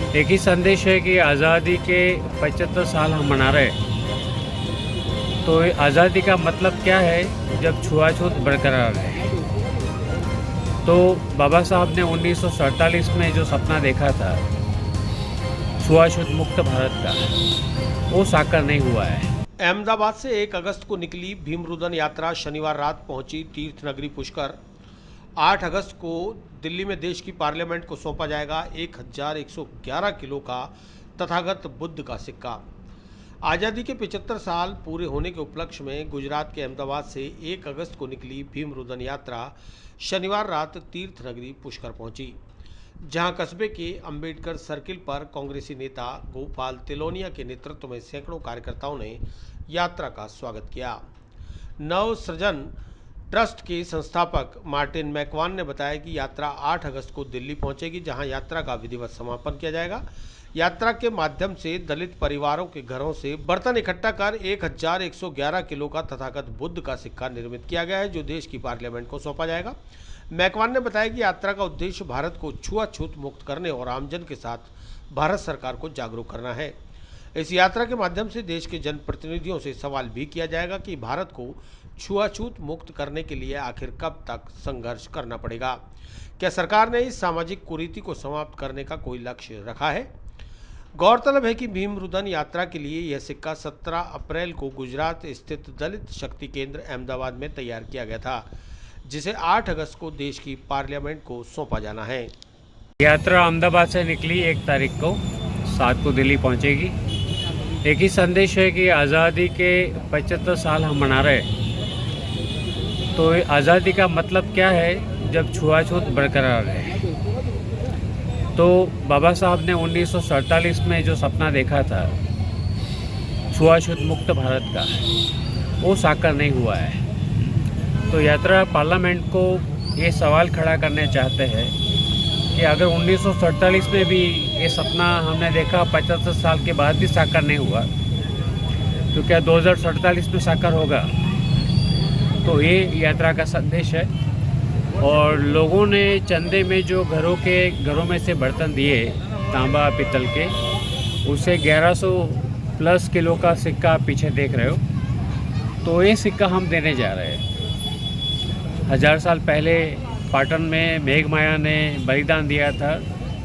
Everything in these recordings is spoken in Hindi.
एक ही संदेश है कि आज़ादी के 75 साल हम मना रहे हैं। तो आज़ादी का मतलब क्या है जब छुआछूत बरकरार है। तो बाबा साहब ने 1947 में जो सपना देखा था छुआछूत मुक्त भारत का, वो साकार नहीं हुआ है। अहमदाबाद से 1 अगस्त को निकली भीमरुदन यात्रा शनिवार रात पहुंची तीर्थ नगरी पुष्कर। 8 अगस्त को दिल्ली में देश की पार्लियामेंट को सौंपा जाएगा 1111 किलो का तथागत बुद्ध का सिक्का। आज़ादी के 75 साल पूरे होने के उपलक्ष्य में गुजरात के अहमदाबाद से 1 अगस्त को निकली भीमरुदन यात्रा शनिवार रात तीर्थ नगरी पुष्कर पहुंची, जहां कस्बे के अंबेडकर सर्किल पर कांग्रेसी नेता गोपाल तिलोनिया के नेतृत्व में सैकड़ों कार्यकर्ताओं ने यात्रा का स्वागत किया। नव सृजन ट्रस्ट के संस्थापक मार्टिन मैकवान ने बताया कि यात्रा 8 अगस्त को दिल्ली पहुंचेगी, जहां यात्रा का विधिवत समापन किया जाएगा। यात्रा के माध्यम से दलित परिवारों के घरों से बर्तन इकट्ठा कर 1111 किलो का तथागत बुद्ध का सिक्का निर्मित किया गया है, जो देश की पार्लियामेंट को सौंपा जाएगा। मैकवान ने बताया कि यात्रा का उद्देश्य भारत को छुआछूत मुक्त करने और आमजन के साथ भारत सरकार को जागरूक करना है। इस यात्रा के माध्यम से देश के जनप्रतिनिधियों से सवाल भी किया जाएगा कि भारत को छुआछूत मुक्त करने के लिए आखिर कब तक संघर्ष करना पड़ेगा। क्या सरकार ने इस सामाजिक कुरीति को समाप्त करने का कोई लक्ष्य रखा है? गौरतलब है कि भीमरुदन यात्रा के लिए यह सिक्का 17 अप्रैल को गुजरात स्थित दलित शक्ति केंद्र अहमदाबाद में तैयार किया गया था, जिसे 8 अगस्त को देश की पार्लियामेंट को सौंपा जाना है। यात्रा अहमदाबाद से निकली 1 तारीख को, 7 को दिल्ली पहुंचेगी। एक ही संदेश है कि आज़ादी के 75 साल हम मना रहे हैं। तो आज़ादी का मतलब क्या है जब छुआछूत बरकरार है। तो बाबा साहब ने 1947 में जो सपना देखा था छुआछूत मुक्त भारत का, वो साकार नहीं हुआ है। तो यात्रा पार्लियामेंट को ये सवाल खड़ा करने चाहते हैं कि अगर 1947 में भी ये सपना हमने देखा 75 साल के बाद भी साकार नहीं हुआ, तो क्या 2047 में साकार होगा? तो ये यात्रा का संदेश है। और लोगों ने चंदे में जो घरों में से बर्तन दिए तांबा पीतल के, उसे 1100 प्लस किलो का सिक्का आप पीछे देख रहे हो। तो ये सिक्का हम देने जा रहे हैं। 1000 साल पहले पाटन में मेघमाया ने बलिदान दिया था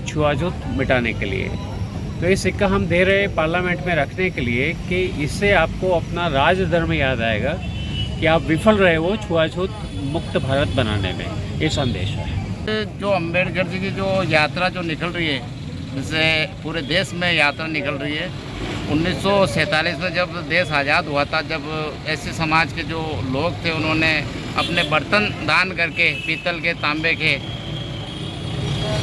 छुआछूत मिटाने के लिए। तो ये सिक्का हम दे रहे हैं पार्लियामेंट में रखने के लिए कि इससे आपको अपना राजधर्म याद आएगा कि आप विफल रहे हो छुआछूत मुक्त भारत बनाने में। ये संदेश है। जो अंबेडकर जी की जो यात्रा जो निकल रही है, जैसे पूरे देश में यात्रा निकल रही है। 1947 में जब देश आज़ाद हुआ था, जब ऐसे समाज के जो लोग थे उन्होंने अपने बर्तन दान करके पीतल के तांबे के,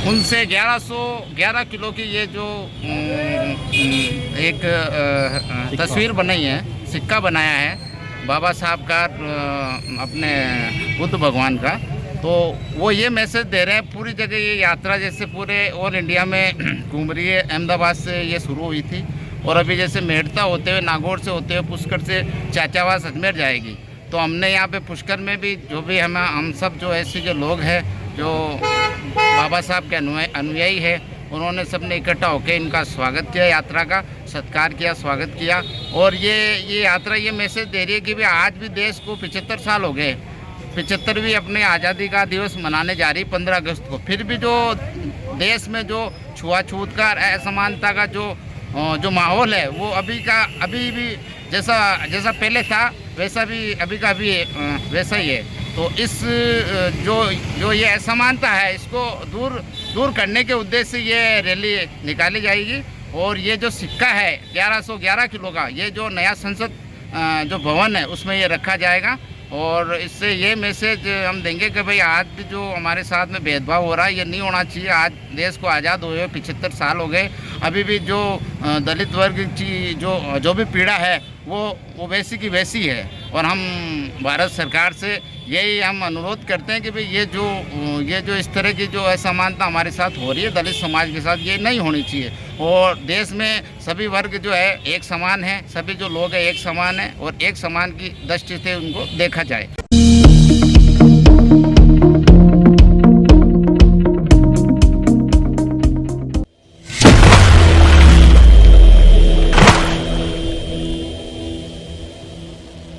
उनसे 1111 किलो की ये जो एक तस्वीर बनाई है, सिक्का बनाया है बाबा साहब का, अपने बुद्ध भगवान का। तो वो ये मैसेज दे रहे हैं पूरी जगह। ये यात्रा जैसे पूरे ऑल इंडिया में घूम रही है। अहमदाबाद से ये शुरू हुई थी और अभी जैसे मेड़ता होते हुए, नागौर से होते हुए पुष्कर से चाचावास अजमेर जाएगी। तो हमने यहाँ पे पुष्कर में भी जो भी हम सब जो ऐसे जो लोग हैं जो बाबा साहब के अनुयायी है, उन्होंने सबने इकट्ठा होकर इनका स्वागत किया, यात्रा का सत्कार किया, स्वागत किया। और ये यात्रा ये मैसेज दे रही है कि भाई आज भी देश को 75 साल हो गए, 75वीं अपने आज़ादी का दिवस मनाने जा रही 15 अगस्त को। फिर भी जो देश में जो छुआछूत का, असमानता का जो माहौल है, वो अभी भी जैसा पहले था वैसा भी अभी का भी वैसा ही है। तो इस जो ये असमानता है, इसको दूर करने के उद्देश्य से ये रैली निकाली जाएगी। और ये जो सिक्का है 1111 किलो का, ये जो नया संसद जो भवन है उसमें ये रखा जाएगा। और इससे ये मैसेज हम देंगे कि भाई आज भी जो हमारे साथ में भेदभाव हो रहा है, ये नहीं होना चाहिए। आज देश को आज़ाद हुए 75 साल हो गए, अभी भी जो दलित वर्ग की जो भी पीड़ा है वो वैसी की वैसी है। और हम भारत सरकार से यही हम अनुरोध करते हैं कि भाई ये जो इस तरह की जो असमानता हमारे साथ हो रही है दलित समाज के साथ, ये नहीं होनी चाहिए। और देश में सभी वर्ग जो है एक समान है, सभी जो लोग हैं एक समान है, और एक समान की दृष्टि से उनको देखा जाए।